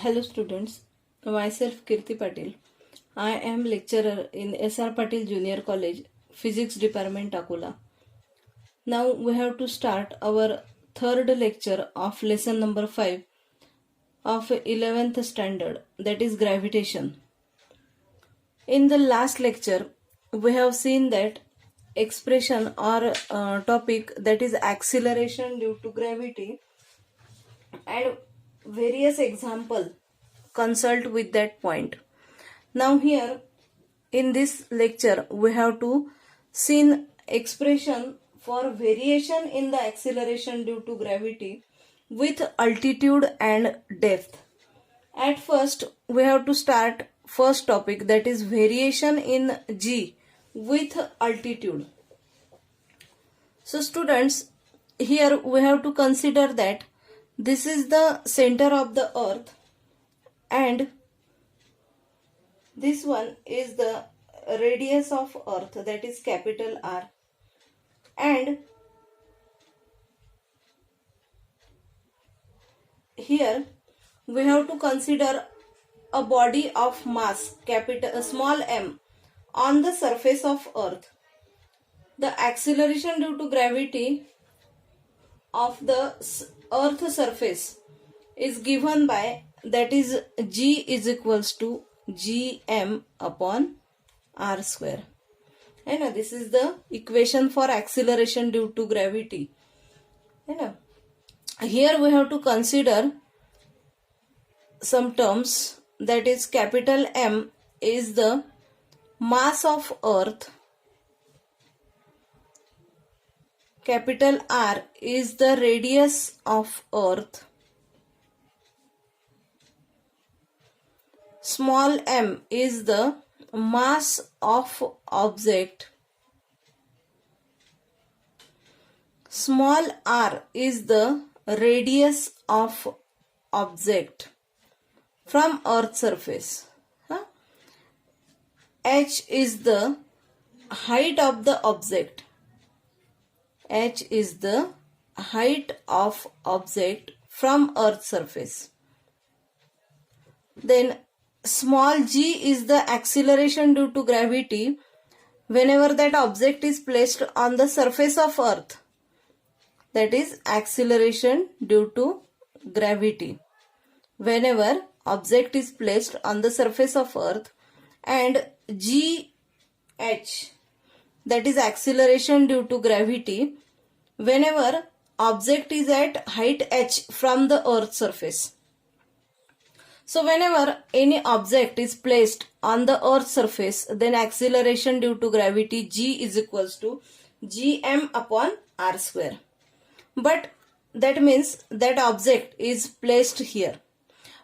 Hello students, myself Kirti Patil. I am lecturer in SR Patil Junior College, Physics Department Akola. Now we have to start our third lecture of lesson number 5 of 11th standard, that is gravitation. In the last lecture, we have seen that expression or topic, that is acceleration due to gravity, and various example consult with that point. Now here in this lecture we have to see expression for variation in the acceleration due to gravity with altitude and depth. At first we have to start first topic, that is variation in g with altitude. So students, here we have to consider that this is the center of the earth and this one is the radius of earth, that is capital R, and here we have to consider a body of mass small m on the surface of earth. The acceleration due to gravity of the earth surface is given by, that is g is equals to gm upon r square. And this is the equation for acceleration due to gravity. Here we have to consider some terms, that is capital M is the mass of earth, capital R is the radius of earth, small m is the mass of object, small r is the radius of object from earth surface. H is the height of the object. H is the height of object from earth surface. Then small g is the acceleration due to gravity whenever that object is placed on the surface of earth, that is acceleration due to gravity whenever object is placed on the surface of earth, and gh, that is acceleration due to gravity whenever object is at height h from the earth surface. So whenever any object is placed on the earth surface, then acceleration due to gravity g is equals to gm upon r square. But that means that object is placed here.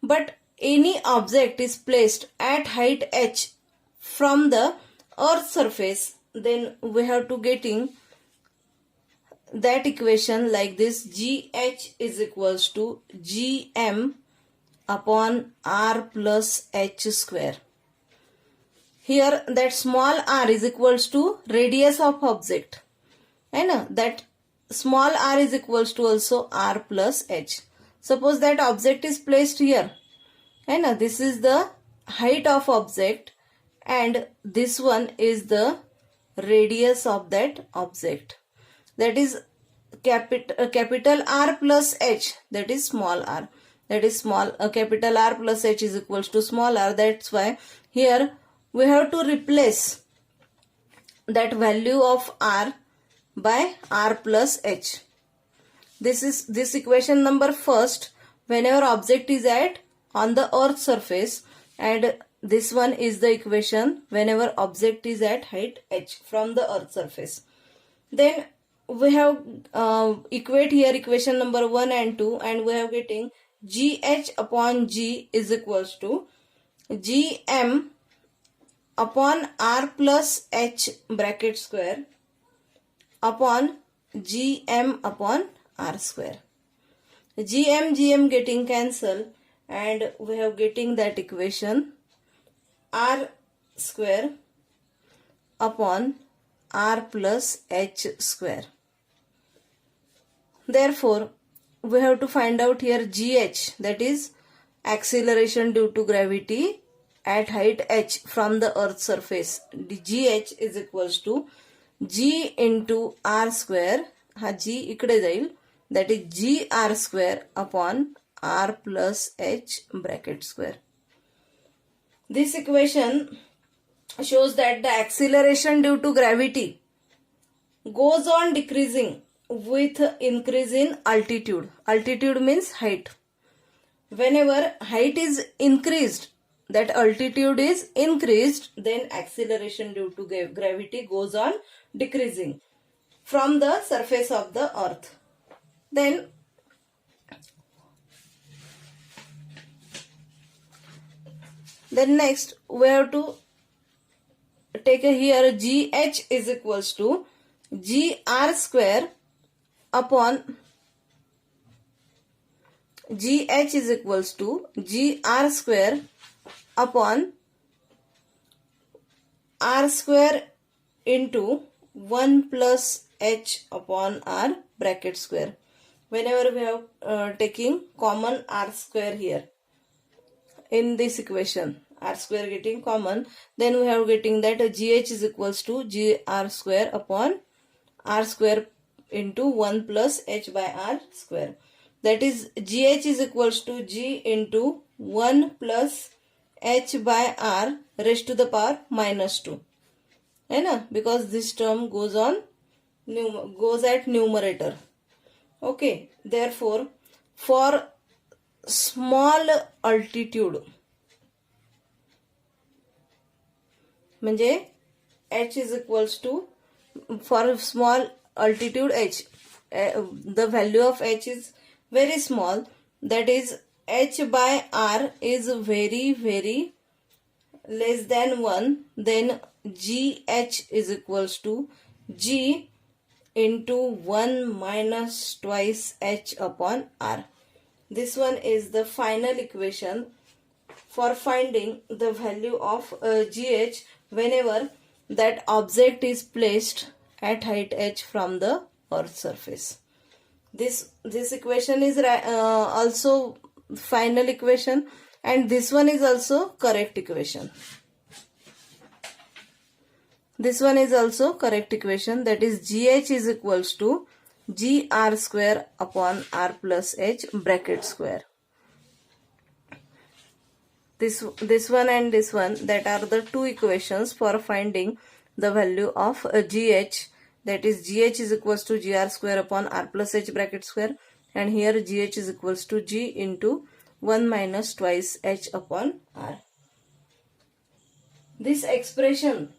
But any object is placed at height h from the earth surface, then we have to getting that equation like this: gh is equals to gm upon r plus h square. Here that small r is equals to radius of object, and that small r is equals to also r plus h. Suppose that object is placed here, and this is the height of object and this one is the radius of that object, that is capital R plus h, that is small r, that is capital R plus h is equals to small r. That's why here we have to replace that value of r by r plus h. This is this equation number first whenever object is at on the earth surface, and this one is the equation whenever object is at height h from the earth surface. Then we have equate here equation number 1 and 2, and we are getting gh upon g is equals to gm upon r plus h bracket square upon gm upon r square. Gm getting cancel, and we have getting that equation r square upon r plus h square. Therefore we have to find out here gh, that is acceleration due to gravity at height h from the earth's surface. gh is equals to g into r square. हा g इकडे जाईल, that is g r square upon r plus h bracket square. This equation shows that the acceleration due to gravity goes on decreasing with increase in altitude. Altitude means height. Whenever height is increased, that altitude is increased, then acceleration due to gravity goes on decreasing from the surface of the earth. Then next we have to take here gh is equals to gr square upon gh is equals to gr square upon r square into 1 plus h upon r bracket square. Whenever we have taking common r square here in this equation, r square getting common, then we have getting that gh is equals to gr square upon r square into 1 plus h by r square. That is gh is equals to g into 1 plus h by r raised to the power minus 2. है ना, because this term goes at numerator. Okay, therefore for small altitude म्हणजे h is equals to, for small altitude h, the value of h is very small, that is h by r is very less than 1, then gh is equals to g into 1 minus twice h upon r. This one is the final equation for finding the value of gh whenever that object is placed at height h from the earth's surface. This equation is also final equation, and this one is also correct equation. This one is also correct equation, that is gh is equals to gr square upon r plus h bracket square. This one and this one, that are the two equations for finding the value of gh, that is gh is equals to gr square upon r plus h bracket square, and here gh is equals to g into 1 minus twice h upon r. This expression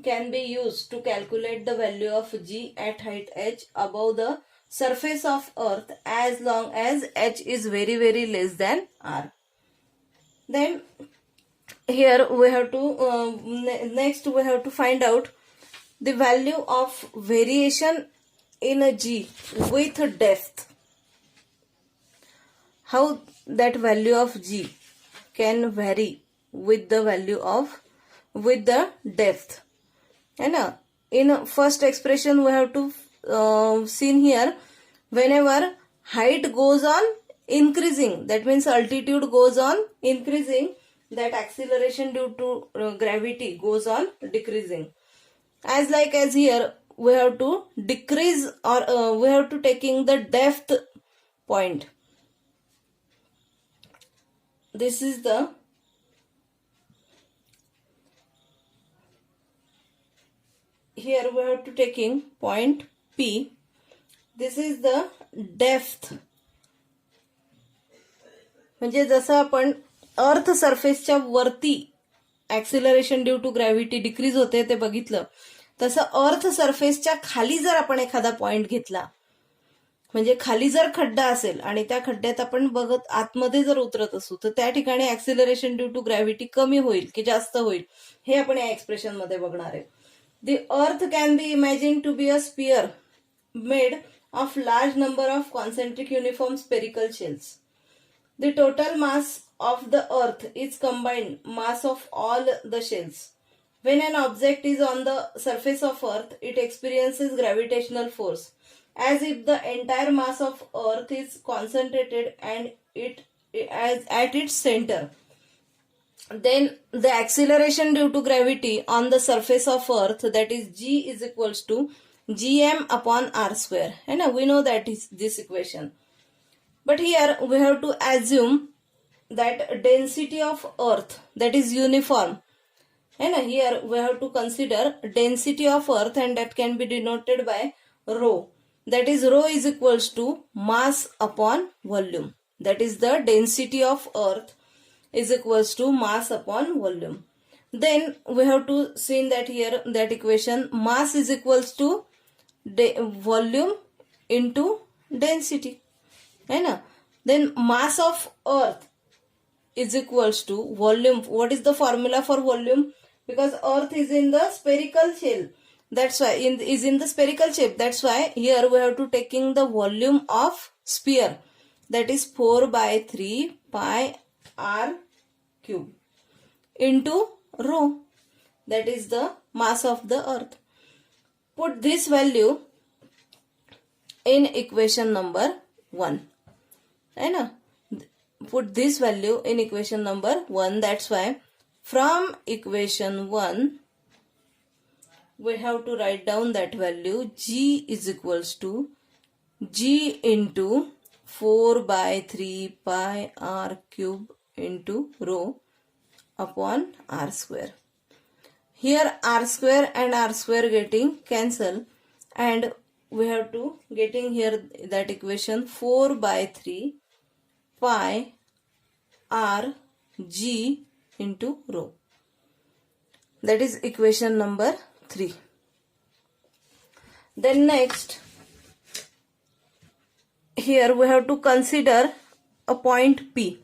can be used to calculate the value of g at height h above the surface of earth as long as h is very less than r. Then here we have to next we have to find out the value of variation in a g with depth. How that value of g can vary with the value of with the depth. And in first expression we have to seen here, whenever height goes on increasing, that means altitude goes on increasing, that acceleration due to gravity goes on decreasing. As here we have to decrease, or we have to taking the depth point. This is the here we have to taking point P. This is the depth. म्हणजे जसं आपण earth सरफेसच्या वरती acceleration due to gravity decrease होते ते बघितलं, तसं अर्थ सरफेसच्या खाली जर आपण एखादा पॉइंट घेतला, म्हणजे खाली जर खड्डा असेल आणि त्या खड्ड्यात आपण बघत आतमध्ये जर उतरत असू, तर त्या ठिकाणी ऍक्सिलरेशन ड्यू टू ग्रॅव्हिटी कमी होईल की जास्त होईल हे आपण या एक्सप्रेशन मध्ये बघणार आहे. The earth can be imagined to be a sphere made of large number of concentric uniform spherical shells. The total mass of the earth is combined mass of all the shells. When an object is on the surface of earth, it experiences gravitational force as if the entire mass of earth is concentrated and it as at its center, then the acceleration due to gravity on the surface of earth, that is G is equals to gm upon r square. And we know that is this equation. But here we have to assume that density of earth, that is uniform. And here we have to consider density of earth, and that can be denoted by rho. That is rho is equals to mass upon volume. That is the density of earth is equals to mass upon volume. Then we have to see that here that equation, mass is equals to volume into density. Then mass of earth is equals to volume. What is the formula for volume? Because earth is in the spherical shell, that's why is in the spherical shape. That's why here we have to taking the volume of sphere, that is 4 by 3 pi r cube into rho, that is the mass of the earth. Put this value in equation number 1. Put this value in equation number 1. That's why from equation 1 we have to write down that value, G is equals to G into 4 by 3 pi r cube into rho upon r square. Here r square and r square getting cancel, and we have to getting here that equation 4 by 3 pi r g into rho. That is equation number 3. Then next, here we have to consider a point P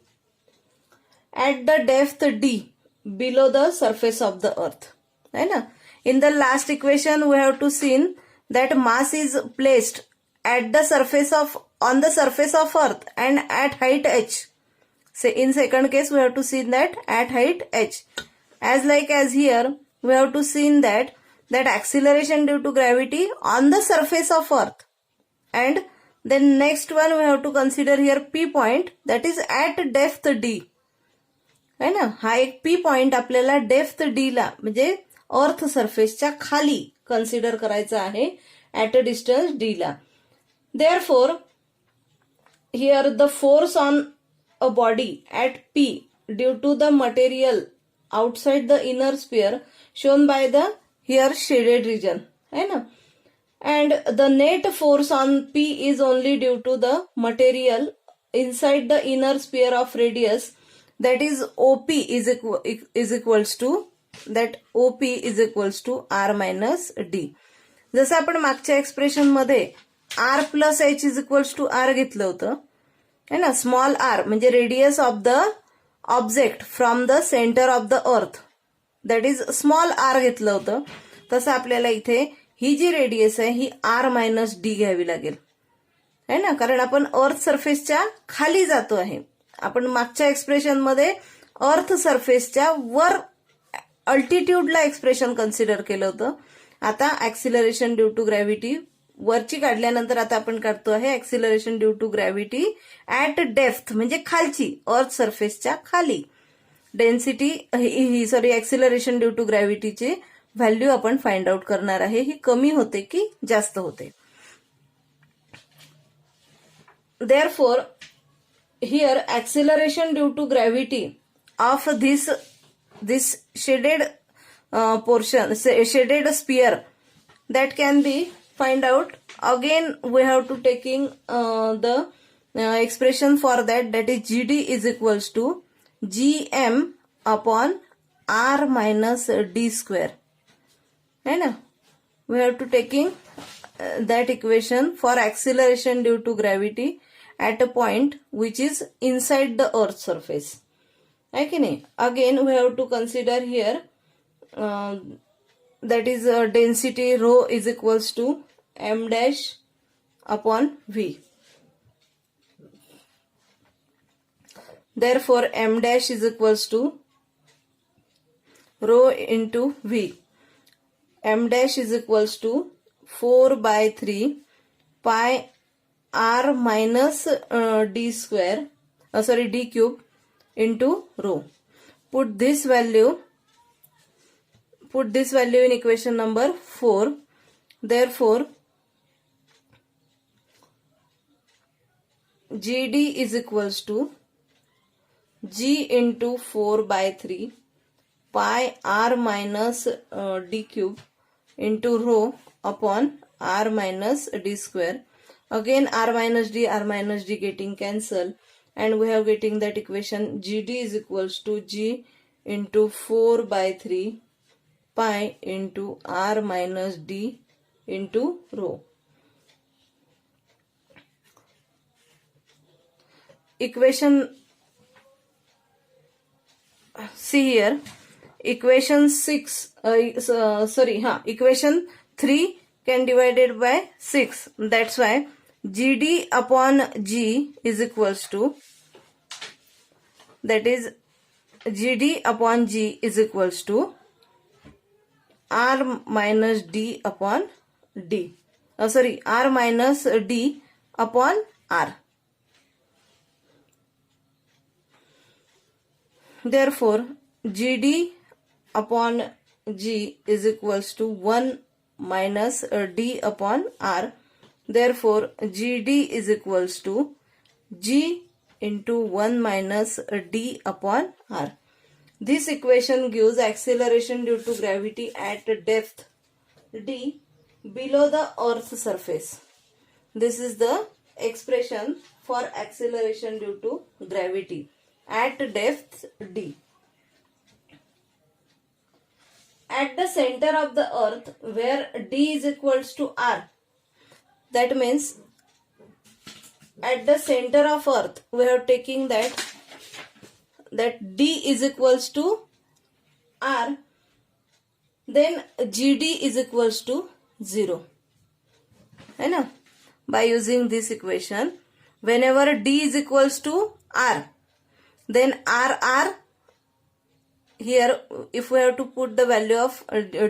at the depth D below the surface of the earth. In the last equation we have to see that mass is placed at the surface of on the surface of earth and at height h. Say in second case we have to see that at height h. As here we have to see that acceleration due to gravity on the surface of earth, and then next one we have to consider here P point, that is at depth D. हा एक P point आपल्याला depth D ला म्हणजे earth सरफेसच्या खाली consider करायचा आहे at a distance D ला. Therefore, here the force on a body at P due to the material outside the inner sphere shown by the here shaded region, and the net force on P is only due to the material inside the inner sphere of radius, that is OP is equals to that OP is equals to R minus D. जसं आपण मागच्या expression मध्ये R plus H is equals to R घेतलं होतं, है ना, small r म्हणजे radius of the object from the centre of the earth, that is small r घेतलं होतं. तसं आपल्याला इथे ही जी रेडियस आहे ही R मायनस डी घ्यावी लागेल, है ना, कारण आपण अर्थ सरफेसच्या खाली जातो आहे. आपण मागच्या एक्सप्रेशन मध्ये अर्थ सरफेसच्या वर अल्टिट्यूडला एक्सप्रेशन कन्सिडर केलं होतं. आता ऍक्सिलरेशन ड्यू टू ग्रॅव्हिटी वरची काढल्यानंतर आता आपण काढतो आहे acceleration due to gravity at depth म्हणजे खालची अर्थ सरफेसच्या खाली. डेन्सिटी ही ऍक्सिलरेशन ड्यू टू ग्रॅव्हिटीची व्हॅल्यू आपण फाइंड आउट करणार आहे, ही कमी होते की जास्त होते. Therefore here acceleration due to gravity of this shaded portion, shaded sphere, that can be find out. Again we have to taking the expression for that is GD is equals to GM upon R minus D square, है ना. We have to taking that equation for acceleration due to gravity at a point which is inside the earth surface. Okay, again we have to consider here that is density rho is equals to m dash upon v. Therefore m dash is equals to rho into v. M dash is equals to 4 by 3 pi R minus D square, d cube into rho. Put this value in equation number 4. Therefore, GD is equals to G into 4 by 3 pi r minus d cube into rho upon r minus d square. Again r minus d getting cancelled, and we have getting that equation GD is equals to G into 4 by 3 pi into r minus d into rho. Equation, see here, equation 3 can divided by 6. That's why GD upon G is equals to, that is GD upon G is equals to R minus D upon D. R minus D upon R. Therefore, GD upon G is equals to 1 minus D upon R. Therefore, GD is equals to G into 1 minus D upon R. This equation gives acceleration due to gravity at depth D below the Earth's surface. This is the expression for acceleration due to gravity at depth D. At the center of the Earth, where D is equals to R, that means at the center of Earth we are taking that D is equals to R, then GD is equals to 0. है ना? By using this equation, whenever D is equals to R, then RR, here if we have to put the value of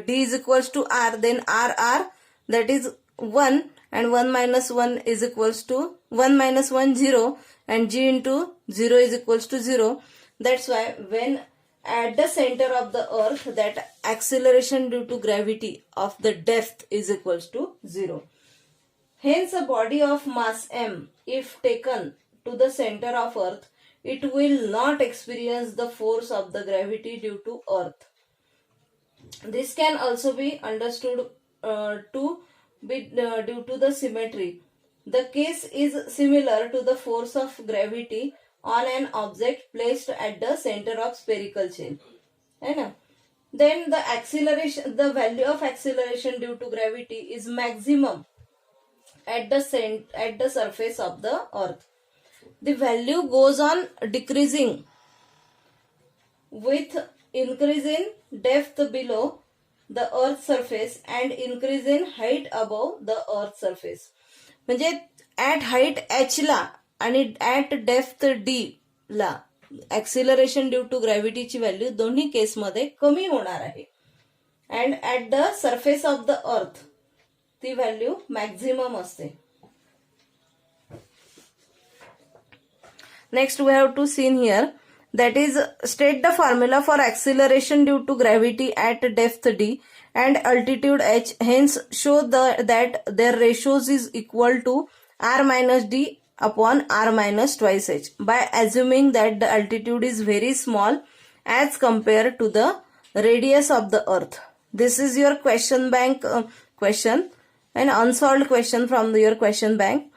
D is equals to R, then RR, that is 1, and 1 minus 1 is equals to 1 minus 1 0, and G into 0 is equals to 0. That's why when at the center of the Earth, that acceleration due to gravity of the depth is equals to 0. Hence, a body of mass m, if taken to the center of Earth, it will not experience the force of the gravity due to Earth. This can also be understood to be due to the symmetry. The case is similar to the force of gravity on an object placed at the center of spherical shell. Then the value of acceleration due to gravity is maximum at the surface of the Earth. The value goes on decreasing with increase in depth below the Earth surface and increase in height above the Earth surface. म्हणजे at height h ला आणि at depth d ला acceleration due to gravity ची value दोन्ही case मध्ये कमी होणार आहे. And at the surface of the Earth ती व्हॅल्यू मॅक्झिमम असते. Next we have to see here, that is, state the formula for acceleration due to gravity at depth d and altitude h. Hence show that their ratios is equal to r minus d upon r minus twice h, by assuming that the altitude is very small as compared to the radius of the Earth. This is your question bank question, an unsolved question from your question bank.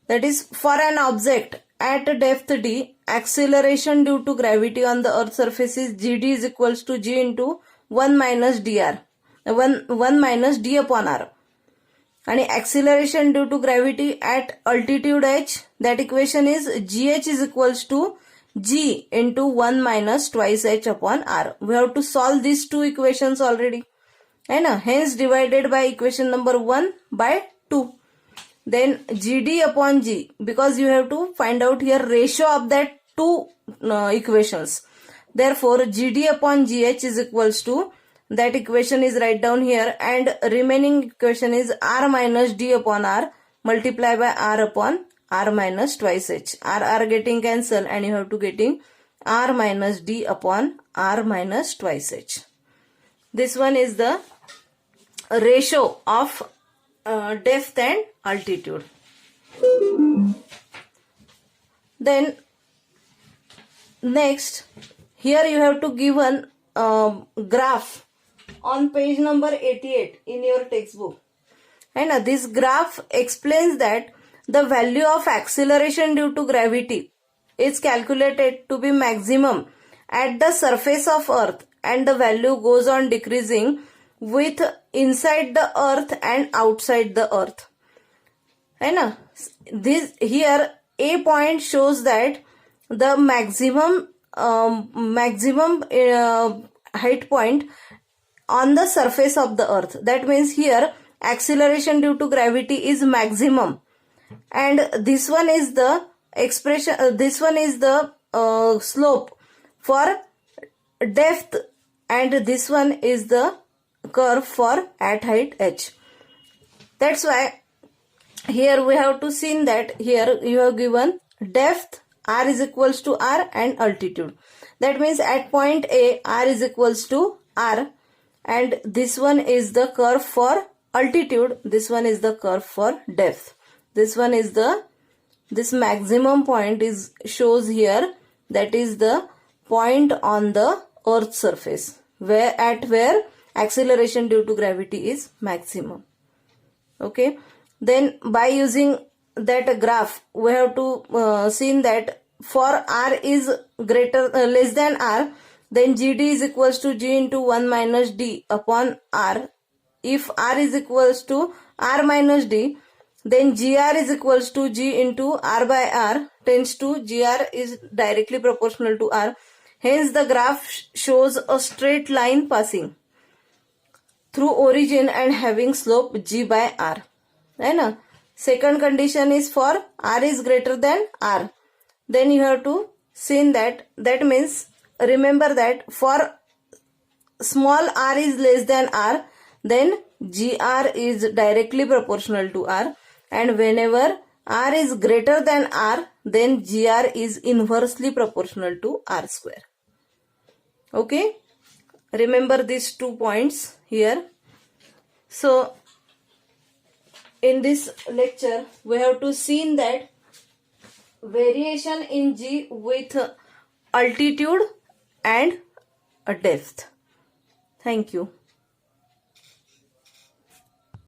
That is, for an object at depth d, acceleration due to gravity on the Earth surface is GD is equals to G into 1 minus dr, 1 minus d upon r. And acceleration due to gravity at altitude h, that equation is GH is equals to G into 1 minus twice h upon r. We have to solve these two equations already. Hence divided by equation number 1 by 2. Then GD upon G, because you have to find out here ratio of that two equations. Therefore, GD upon GH is equals to, that equation is write down here, and remaining equation is R minus D upon R multiplied by R upon r minus twice h. R getting cancel and you have to getting r minus d upon r minus twice h. This one is the ratio of depth and altitude. Then next, here you have to give an graph on page number 88 in your textbook. And this graph explains that the value of acceleration due to gravity is calculated to be maximum at the surface of Earth, and the value goes on decreasing with inside the Earth and outside the Earth. And this here A point shows that the maximum height point on the surface of the Earth. That means here acceleration due to gravity is maximum, and this one is the expression. This one is the slope for depth, and this one is the curve for at height h. That's why here we have to see that here you have given depth r is equals to r and altitude. That means at point A r is equals to r, and this one is the curve for altitude, this one is the curve for depth. This one is this maximum point is shows here, that is the point on the Earth's surface where acceleration due to gravity is maximum. Okay, then by using that graph we have to see that for r is less than r, then gd is equals to g into 1 minus d upon r. If r is equals to r minus d, then gr is equals to g into r by r tends to gr is directly proportional to r. Hence the graph shows a straight line passing through origin and having slope g by r. Right? Second condition is for r is greater than r. Then you have to see that, that means remember that for small r is less than r, then gr is directly proportional to r, and whenever r is greater than r, then gr is inversely proportional to r square. Okay, remember these 2 points here. So in this lecture we have to see that variation in g with altitude and a depth. Thank you.